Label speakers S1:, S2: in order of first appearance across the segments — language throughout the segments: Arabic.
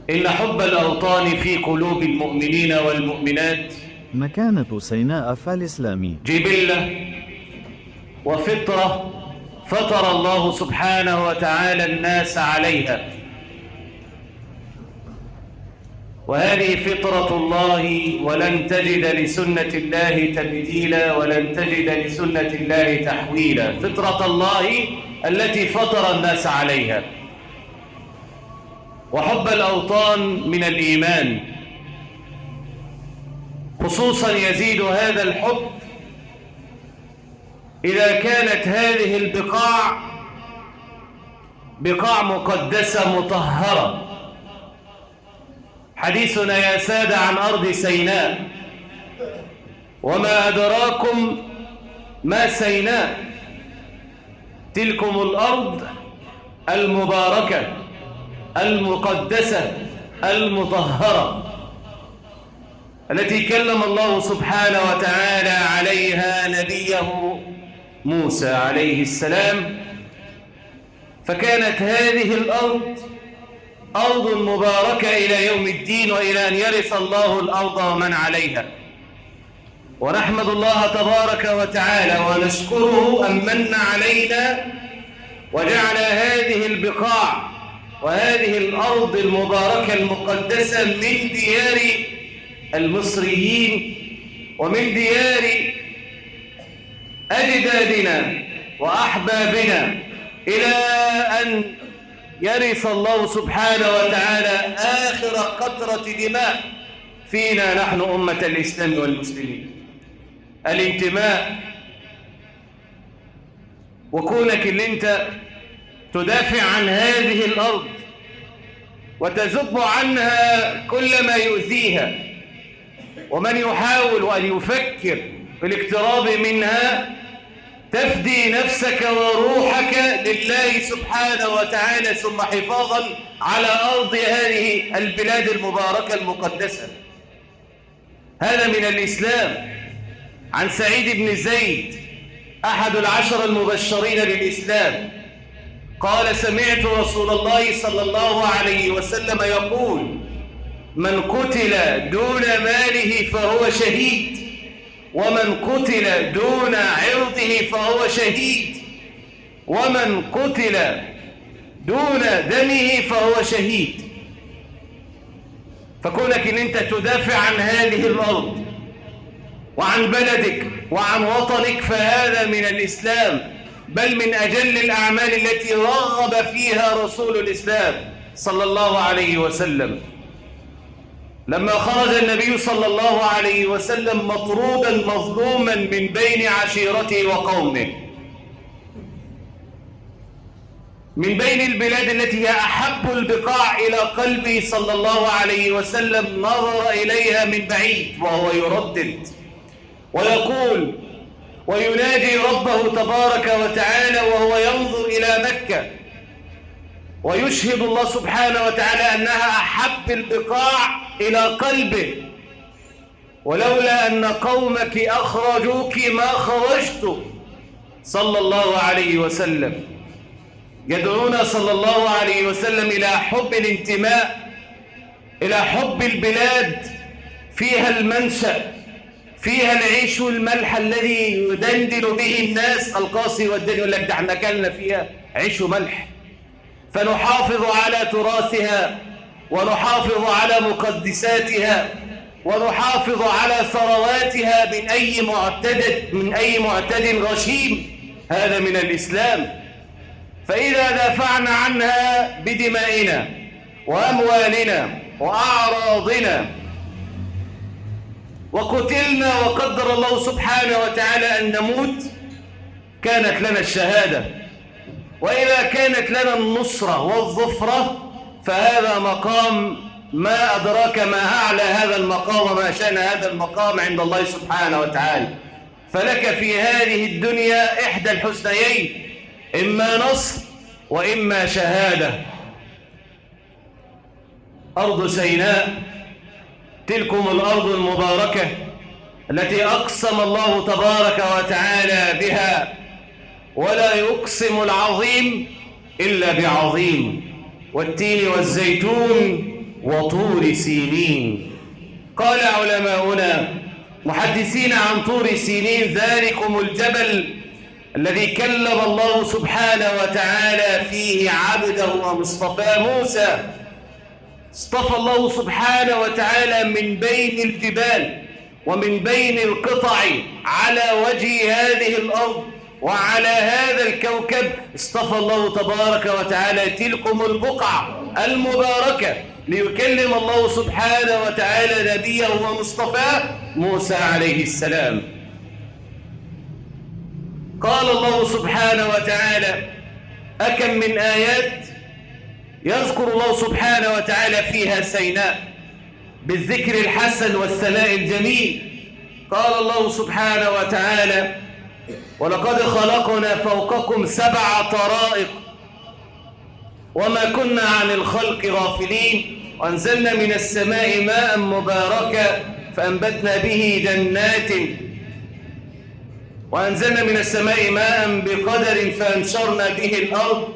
S1: إن حب الأوطان في قلوب المؤمنين والمؤمنات
S2: مكانة سيناء فالإسلامي
S1: جبلة وفطرة فطر الله سبحانه وتعالى الناس عليها، وهذه فطرة الله، ولن تجد لسنة الله تبديلا ولن تجد لسنة الله تحويلا. فطرة الله التي فطر الناس عليها. وحب الأوطان من الإيمان، خصوصا يزيد هذا الحب إذا كانت هذه البقاع بقاع مقدسة مطهرة. حديثنا يا سادة عن أرض سيناء، وما أدراكم ما سيناء؟ تلكم الأرض المباركة المقدسة المطهرة التي كلم الله سبحانه وتعالى عليها نبيه موسى عليه السلام. فكانت هذه الأرض أرض مباركة إلى يوم الدين، وإلى أن يرث الله الأرض ومن عليها. ونحمد الله تبارك وتعالى ونشكره أن من علينا وجعل هذه البقاع وهذه الأرض المباركة المقدسة من ديار المصريين ومن ديار أجدادنا وأحبابنا، إلى أن يرث الله سبحانه وتعالى آخر قطرة دماء فينا نحن أمة الإسلام والمسلمين. الانتماء، وكونك اللي انت تدافع عن هذه الأرض وتذب عنها كل ما يؤذيها، ومن يحاول أن يفكر بالاقتراب منها تفدي نفسك وروحك لله سبحانه وتعالى، ثم حفاظا على أرض هذه البلاد المباركة المقدسة. هذا من الإسلام. عن سعيد بن زيد أحد العشر المبشرين بالإسلام قال: سمعت رسول الله صلى الله عليه وسلم يقول: من قتل دون ماله فهو شهيد، ومن قتل دون عرضه فهو شهيد، ومن قتل دون دمه فهو شهيد. فكونك ان انت تدافع عن هذه الأرض وعن بلدك وعن وطنك فهذا من الإسلام، بل من أجل الأعمال التي رغب فيها رسول الإسلام صلى الله عليه وسلم. لما خرج النبي صلى الله عليه وسلم مطرودا مظلوما من بين عشيرته وقومه، من بين البلاد التي هي أحب البقاع إلى قلبه صلى الله عليه وسلم، نظر إليها من بعيد وهو يردد ويقول ويناجي ربه تبارك وتعالى وهو ينظر إلى مكة، ويشهد الله سبحانه وتعالى أنها أحب البقاع إلى قلبه. ولولا أن قومك أخرجوك ما خرجت، صلى الله عليه وسلم. يدعونا صلى الله عليه وسلم إلى حب الانتماء، إلى حب البلاد فيها المنشأ، فيها العيش والملح الذي يدندن به الناس القاسي والدنيا، يقول لك ده احنا أكلنا فيها عيش وملح. فنحافظ على تراثها، ونحافظ على مقدساتها، ونحافظ على ثرواتها من أي معتد غشيم. هذا من الإسلام. فإذا دافعنا عنها بدمائنا وأموالنا وأعراضنا وقتلنا وقدر الله سبحانه وتعالى أن نموت، كانت لنا الشهادة. وإذا كانت لنا النصرة والظفرة فهذا مقام ما أدراك ما أعلى هذا المقام وما شأن هذا المقام عند الله سبحانه وتعالى. فلك في هذه الدنيا إحدى الحسنيين، إما نصر وإما شهادة. أرض سيناء، تلكم الأرض المباركة التي أقسم الله تبارك وتعالى بها، ولا يقسم العظيم إلا بعظيم، والتين والزيتون وطور سينين. قال علماؤنا محدثين عن طور سينين: ذلكم الجبل الذي كلم الله سبحانه وتعالى فيه عبده ومصطفى موسى. اصطفى الله سبحانه وتعالى من بين الجبال ومن بين القطع على وجه هذه الأرض وعلى هذا الكوكب. اصطفى الله تبارك وتعالى تلكم البقع المباركة ليكلم الله سبحانه وتعالى نبيه ومصطفاه موسى عليه السلام. قال الله سبحانه وتعالى: أكم من آيات يذكر الله سبحانه وتعالى فيها سيناء بالذكر الحسن والثناء الجميل. قال الله سبحانه وتعالى: ولقد خلقنا فوقكم 7 طرائق وما كنا عن الخلق غافلين وأنزلنا من السماء ماء مباركا فأنبتنا به جنات وأنزلنا من السماء ماء بقدر فأنشرنا به الأرض.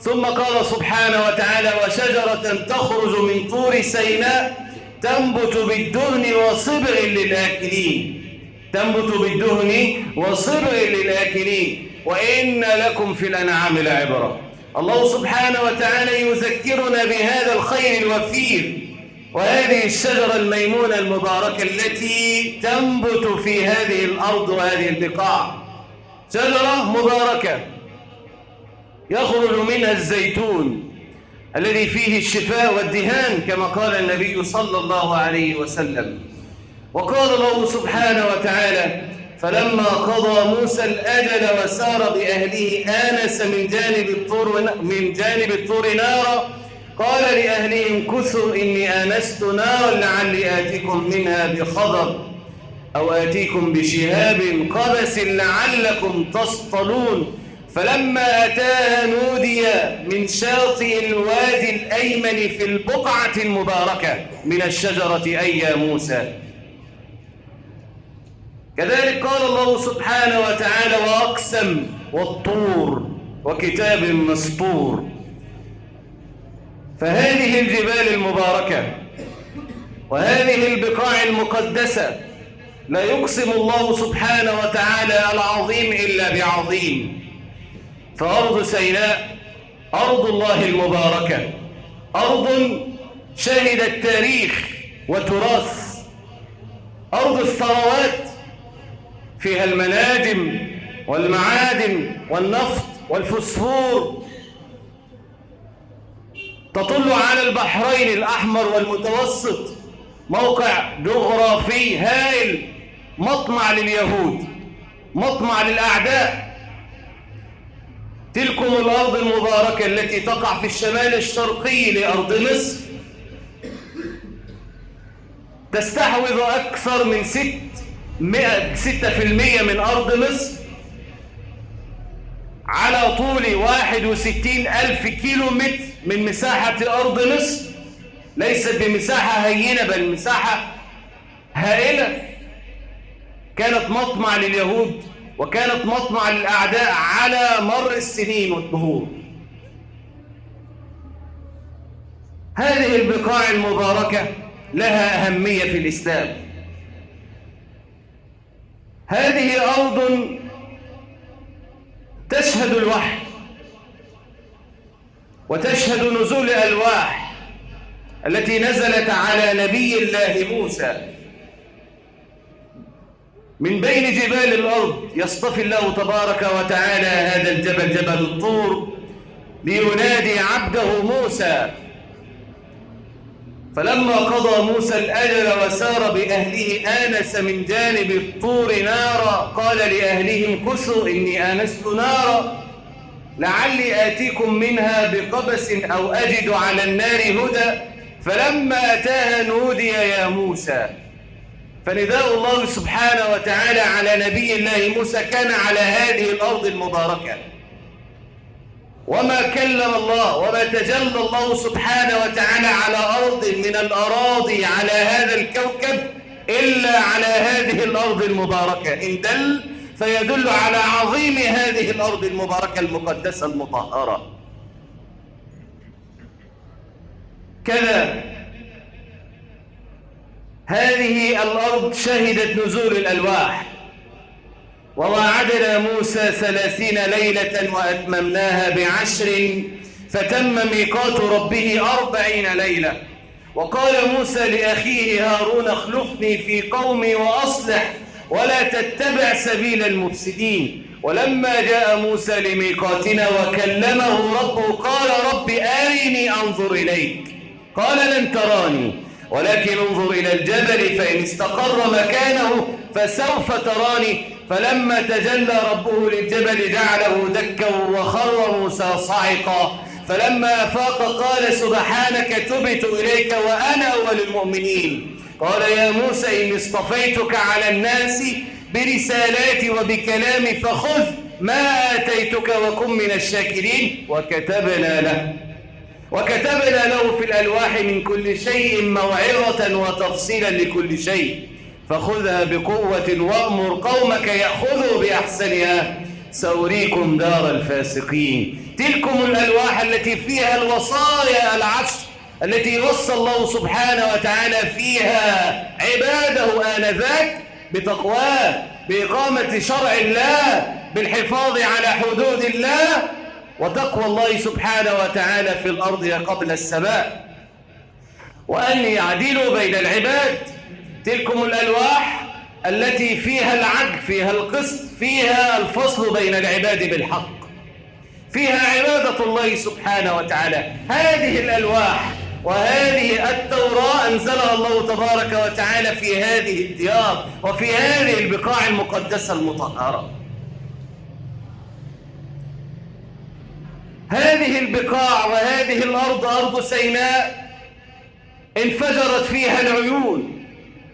S1: ثم قال سبحانه وتعالى: وشجرة تخرج من طور سيناء تنبت بالدهن وصبغ للآكلين. تنبت بالدهن وصبغ للآكلين وإن لكم في الأنعام لعبرة. الله سبحانه وتعالى يذكرنا بهذا الخير الوفير وهذه الشجرة الميمونة المباركة التي تنبت في هذه الأرض وهذه البقاع. شجرة مباركة يخرج منها الزيتون الذي فيه الشفاء والدهان كما قال النبي صلى الله عليه وسلم. وقال الله سبحانه وتعالى: فلما قضى موسى الأجل وسار بأهله آنس من جانب الطور نارا قال لأهلهم كثوا إني آنست نارا لعلي آتيكم منها بخبر أو آتيكم بشهاب قبس لعلكم تصطلون. فلما أتاها نودي من شاطئ الوادي الأيمن في البقعة المباركة من الشجرة أي يا موسى. كذلك قال الله سبحانه وتعالى: وأقسم والطور وكتاب مسطور. فهذه الجبال المباركة وهذه البقاع المقدسة لا يقسم الله سبحانه وتعالى العظيم إلا بعظيم. فأرض سيناء أرض الله المباركة، أرض شهدت تاريخ وتراث، أرض الثروات، فيها المناجم والمعادن والنفط والفسفور، تطل على البحرين الأحمر والمتوسط، موقع جغرافي هائل، مطمع لليهود، مطمع للأعداء. تلكم الأرض المباركة التي تقع في الشمال الشرقي لأرض مصر تستحوذ أكثر من 6% من أرض مصر على طول 61,000 كيلو متر من مساحة أرض مصر. ليست بمساحة هينة بل مساحة هائلة، كانت مطمع لليهود وكانت مطمع للأعداء على مر السنين والدهور. هذه البقاع المباركة لها أهمية في الإسلام. هذه أرض تشهد الوحي وتشهد نزول الألواح التي نزلت على نبي الله موسى. من بين جبال الأرض يصطفي الله تبارك وتعالى هذا الجبل، جبل الطور، لينادي عبده موسى. فلما قضى موسى الأجل وسار بأهله آنس من جانب الطور نارا قال لأهلهم كثوا إني آنست نارا لعلي آتيكم منها بقبس أو أجد على النار هدى. فلما أتاها نودي يا موسى. فنداء الله سبحانه وتعالى على نبي الله موسى كان على هذه الأرض المباركة. وما كلم الله وما تجلى الله سبحانه وتعالى على أرض من الأراضي على هذا الكوكب إلا على هذه الأرض المباركة. إن دل فيدل على عظيم هذه الأرض المباركة المقدسة المطهرة. كذا هذه الأرض شهدت نزول الألواح، ووعدنا موسى 30 ليلة وأتممناها ب10 فتم ميقات ربه 40 ليلة. وقال موسى لأخيه هارون اخلفني في قومي وأصلح ولا تتبع سبيل المفسدين. ولما جاء موسى لميقاتنا وكلمه ربه قال رب أرني أنظر إليك قال لن تراني ولكن انظر إلى الجبل فإن استقر مكانه فسوف تراني. فلما تجلى ربه للجبل جعله دكا وخر موسى صعقا. فلما أفاق قال سبحانك تبت إليك وأنا أول المؤمنين. قال يا موسى إني اصطفيتك على الناس برسالاتي وبكلامي فخذ ما آتيتك وكن من الشاكرين. وكتبنا له في الألواح من كل شيء موعظة وتفصيلا لكل شيء فخذها بقوة وأمر قومك يأخذوا بأحسنها سأريكم دار الفاسقين. تلكم الألواح التي فيها الوصايا ال10 التي وصى الله سبحانه وتعالى فيها عباده آنذاك بتقواه، بإقامة شرع الله، بالحفاظ على حدود الله، وتقوى الله سبحانه وتعالى في الأرض قبل السماء، وأن يعدلوا بين العباد. تلكم الألواح التي فيها العدل، فيها القسط، فيها الفصل بين العباد بالحق، فيها عبادة الله سبحانه وتعالى. هذه الألواح وهذه التوراة أنزلها الله تبارك وتعالى في هذه الديار وفي هذه البقاع المقدسة المطهرة. هذه البقاع وهذه الأرض أرض سيناء انفجرت فيها العيون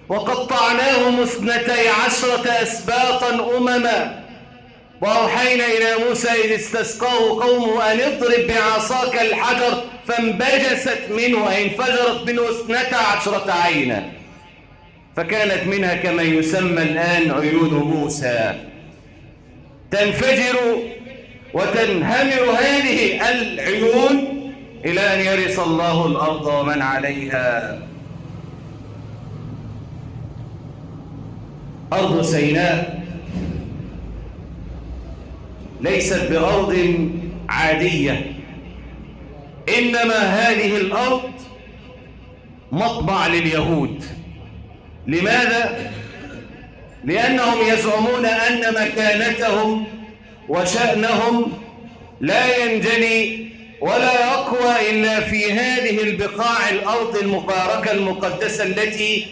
S1: وقطعناهم 12 أسباطا أمما. وأوحينا إلى موسى إذ استسقاه قومه أن اضرب بعصاك الحجر فانبجست منه أي انفجرت منه 12 عينا فكانت منها كما يسمى الآن عيون موسى. تنفجر وتنهمر هذه العيون إلى أن يرث الله الأرض ومن عليها. أرض سيناء ليست بأرض عادية، إنما هذه الأرض مطبع لليهود. لماذا؟ لأنهم يزعمون أن مكانتهم وشأنهم لا ينجلي ولا يقوى إلا في هذه البقاع الأرض المباركة المقدسة التي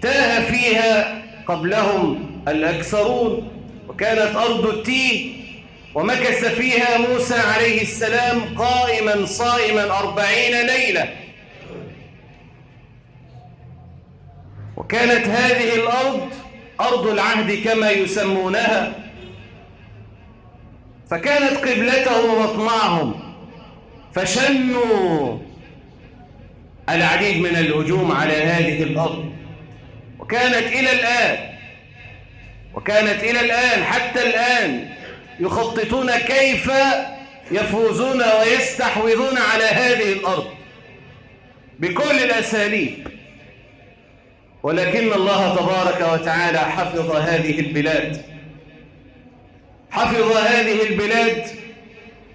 S1: تاه فيها قبلهم الأكثرون، وكانت أرض التيه، ومكث فيها موسى عليه السلام قائما صائما 40 ليلة. وكانت هذه الأرض أرض العهد كما يسمونها، فكانت قبلتهم ومطمعهم، فشنوا العديد من الهجوم على هذه الأرض. وكانت إلى الآن حتى الآن يخططون كيف يفوزون ويستحوذون على هذه الأرض بكل الأساليب. ولكن الله تبارك وتعالى حفظ هذه البلاد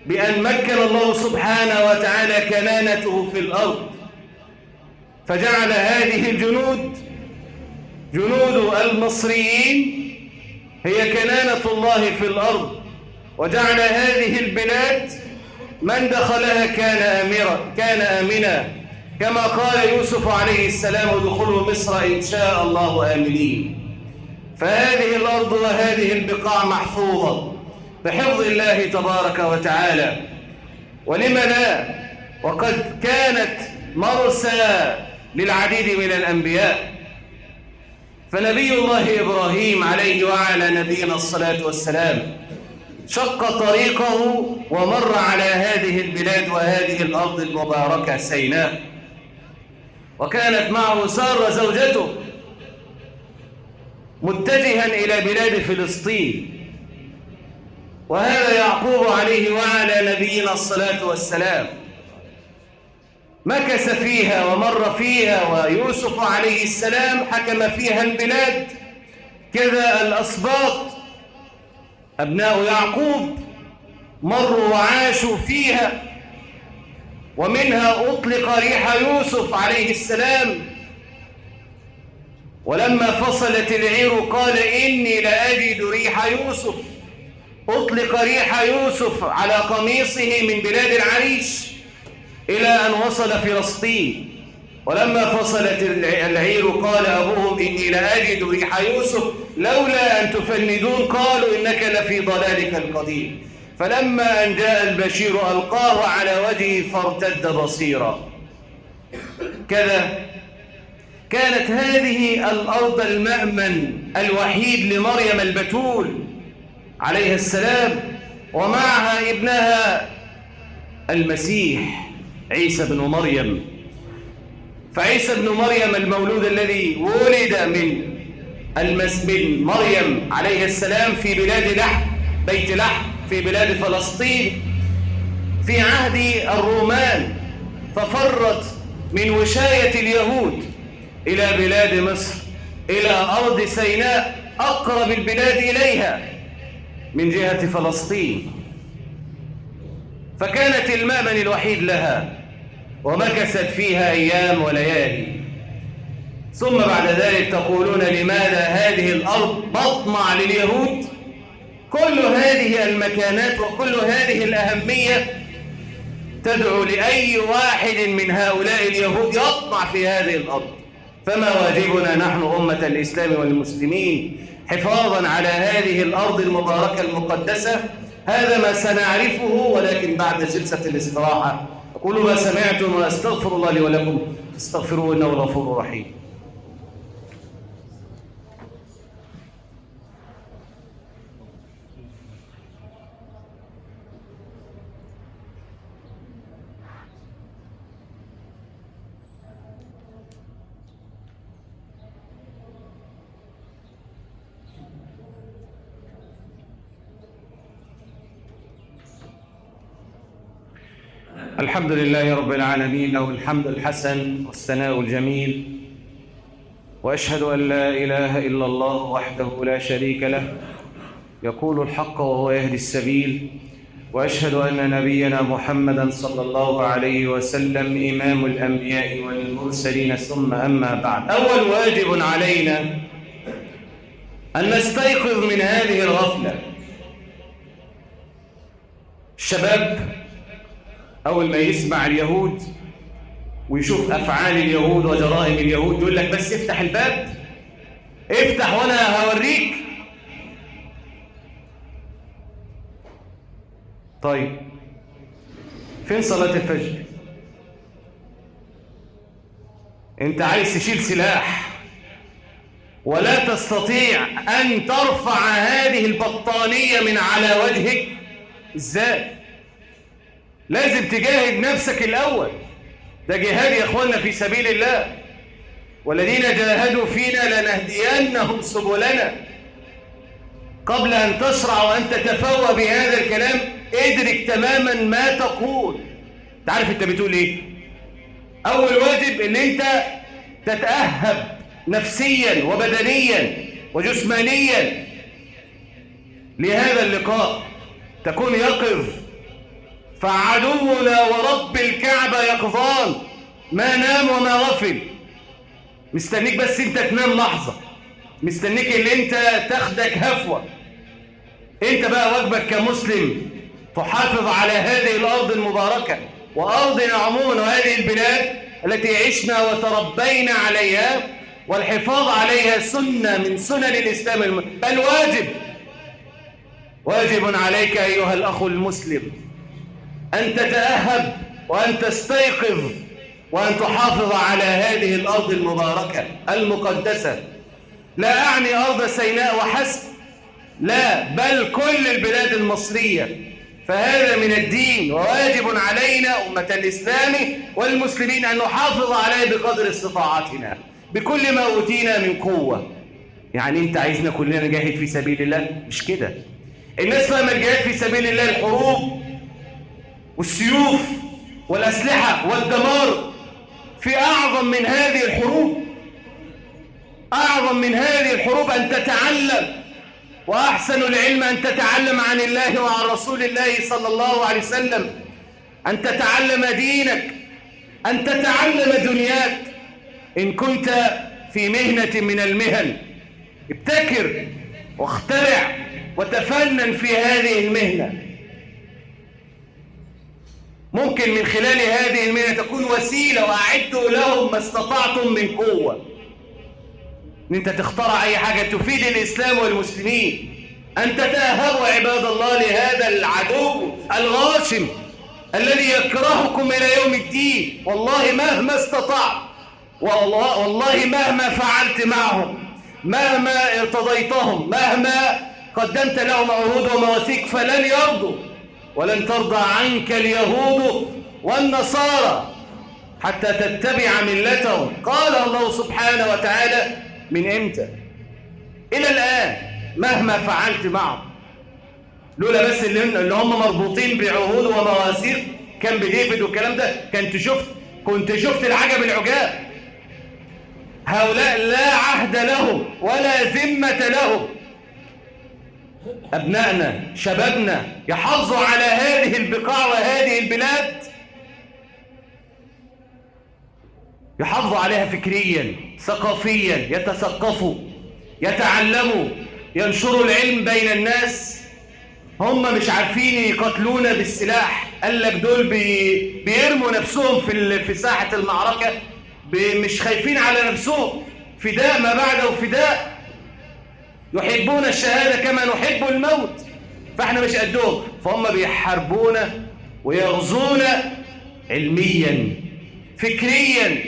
S1: بأن مكن الله سبحانه وتعالى كنانته في الأرض، فجعل هذه الجنود المصريين هي كنانة الله في الأرض، وجعل هذه البلاد من دخلها كان آمنا، كما قال يوسف عليه السلام ادخلوا مصر إن شاء الله آمنين. فهذه الأرض وهذه البقاع محفوظة بحفظ الله تبارك وتعالى. ولم لا؟ وقد كانت مرسى للعديد من الأنبياء. فنبي الله إبراهيم عليه وعلى نبينا الصلاة والسلام شق طريقه ومر على هذه البلاد وهذه الأرض المباركة سيناء، وكانت معه سارة زوجته متجها إلى بلاد فلسطين، وهذا يعقوب عليه وعلى نبينا الصلاة والسلام. مكث فيها ومر فيها، ويوسف عليه السلام حكم فيها البلاد. كذا الأسباط أبناء يعقوب مروا وعاشوا فيها، ومنها أطلق ريح يوسف عليه السلام. ولما فصلت العير قال إني لأجد ريح يوسف. أطلق ريح يوسف على قميصه من بلاد العريش إلى أن وصل فلسطين. ولما فصلت العير قال أبوهم إني لأجد ريح يوسف لولا أن تفندون قالوا إنك لفي ضلالك القديم. فلما أن جاء البشير ألقاه على وجهه فارتد بصيرا. كذا كانت هذه الأرض المأمن الوحيد لمريم البتول عليه السلام، ومعها ابنها المسيح عيسى بن مريم. فعيسى بن مريم المولود الذي ولد من مريم عليه السلام في بلاد لحم، بيت لحم في بلاد فلسطين في عهد الرومان، ففرت من وشاية اليهود إلى بلاد مصر، إلى أرض سيناء أقرب البلاد إليها من جهة فلسطين، فكانت المأمن الوحيد لها، ومكثت فيها أيام وليالي. ثم بعد ذلك تقولون لماذا هذه الأرض مطمع لليهود؟ كل هذه المكانات وكل هذه الأهمية تدعو لأي واحد من هؤلاء اليهود يطمع في هذه الأرض. فما واجبنا نحن أمة الإسلام والمسلمين حفاظا على هذه الأرض المباركة المقدسة؟ هذا ما سنعرفه، ولكن بعد جلسة الاستراحة. أقول ما سمعتم وأستغفر الله لي ولكم، استغفروه إنه غفور رحيم. الحمد لله رب العالمين، له الحمد الحسن والثناء الجميل، وأشهد أن لا إله إلا الله وحده لا شريك له يقول الحق وهو يهدي السبيل، وأشهد أن نبينا محمدا صلى الله عليه وسلم إمام الأنبياء والمرسلين. ثم أما بعد، أول واجب علينا أن نستيقظ من هذه الغفلة. الشباب أول ما يسمع اليهود ويشوف أفعال اليهود وجرائم اليهود يقول لك بس افتح الباب، افتح وأنا هوريك. طيب فين صلاة الفجر؟ أنت عايز تشيل سلاح ولا تستطيع أن ترفع هذه البطانية من على وجهك؟ إزاي؟ لازم تجاهد نفسك الأول. ده جهاد يا أخوانا في سبيل الله، والذين جاهدوا فينا لنهدينهم سبلنا. قبل أن تشرع وأن تتفوه بهذا الكلام ادرك تماما ما تقول. تعرف أنت بتقول إيه؟ أول واجب أن أنت تتأهب نفسيا وبدنيا وجسمانيا لهذا اللقاء، تكون يقظ. فعدونا ورب الكعبة يقظان، ما نام وما غفل، مستنيك بس انت تنام لحظة، مستنيك اللي انت تاخدك هفوة. انت بقى واجبك كمسلم تحافظ على هذه الأرض المباركة وأرضنا عموما وهذه البلاد التي عشنا وتربينا عليها، والحفاظ عليها سنة من سنن الإسلام، بل واجب عليك أيها الأخ المسلم أن تتأهب وأن تستيقظ وأن تحافظ على هذه الأرض المباركة المقدسة. لا أعني أرض سيناء وحسب، لا، بل كل البلاد المصرية. فهذا من الدين، وواجب علينا أمة الإسلام والمسلمين أن نحافظ عليه بقدر استطاعتنا بكل ما أوتينا من قوة. يعني أنت عايزنا كلنا نجاهد في سبيل الله؟ مش كده. الناس فاهمة الجهاد في سبيل الله الحروب والسيوف والأسلحة والدمار في أعظم من هذه الحروب، أعظم من هذه الحروب أن تتعلم، وأحسن العلم أن تتعلم عن الله وعن رسول الله صلى الله عليه وسلم، أن تتعلم دينك، أن تتعلم دنياك. إن كنت في مهنة من المهن ابتكر واخترع وتفنن في هذه المهنة. ممكن من خلال هذه المهنة تكون وسيلة، وأعدوا لهم ما استطعتم من قوة، إن أنت تخترع أي حاجة تفيد الإسلام والمسلمين. أن تتأهبوا عباد الله لهذا العدو الغاشم الذي يكرهكم إلى يوم الدين. والله مهما استطعت، والله مهما فعلت معهم، مهما ارتضيتهم، مهما قدمت لهم عهود ومواثيق، فلن يرضوا، ولن ترضى عنك اليهود والنصارى حتى تتبع ملتهم. قال الله سبحانه وتعالى من إمتى إلى الآن مهما فعلت معهم، لولا بس اللي هم مربوطين بعهود ومواثيق كان بديفيد والكلام ده، كنت شفت العجب العجاب. هؤلاء لا عهد لهم ولا ذمة لهم. أبنائنا شبابنا يحافظوا على هذه البقاع وهذه البلاد، يحافظوا عليها فكريا ثقافيا، يتثقفوا، يتعلموا، ينشروا العلم بين الناس. هم مش عارفين يقتلونا بالسلاح، قال لك دول بيرموا نفسهم في ساحة المعركة، مش خايفين على نفسهم، فداء ما بعده فداء، يحبون الشهادة كما نحب الموت. فاحنا مش قدهم، فهم بيحاربونا ويغزونا علميا فكريا،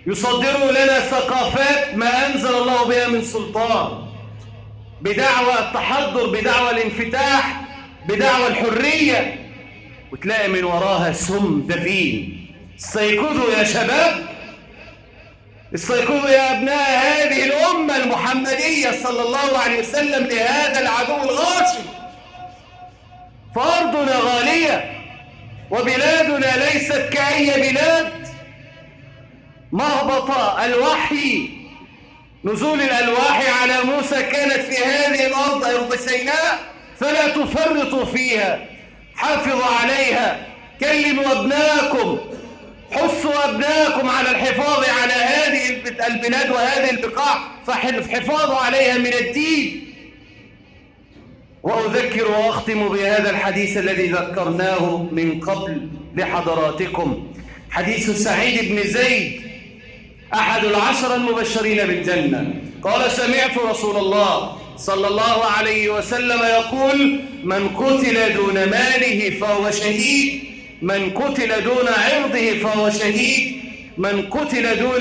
S1: يصدروا لنا ثقافات ما أنزل الله بها من سلطان، بدعوى التحضر، بدعوى الانفتاح، بدعوى الحرية، وتلاقي من وراها سم دفين. استيقظوا يا شباب، استيقظوا يا أبناء هذه الأمة المحمدية صلى الله عليه وسلم لهذا العدو الغاشم. فأرضنا غالية وبلادنا ليست كأي بلاد. مهبط الوحي، نزول الألواح على موسى كانت في هذه الأرض، أرض سيناء، فلا تفرطوا فيها، حافظوا عليها، كلموا أبناءكم، حثوا أبناءكم على الحفاظ على هذه البلاد وهذه البقاع، فحفاظوا عليها من الدين. وأذكر وأختم بهذا الحديث الذي ذكرناه من قبل لحضراتكم، حديث سعيد بن زيد أحد العشر المبشرين بالجنة. قال: سمعت رسول الله صلى الله عليه وسلم يقول: من قتل دون ماله فهو شهيد، من قتل دون عرضه فهو شهيد، من قتل دون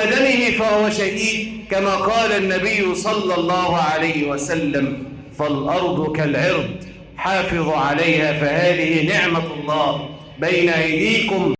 S1: دمه فهو شهيد، كما قال النبي صلى الله عليه وسلم: فالأرض كالعرض، حافظوا عليها، فهذه نعمة الله بين أيديكم.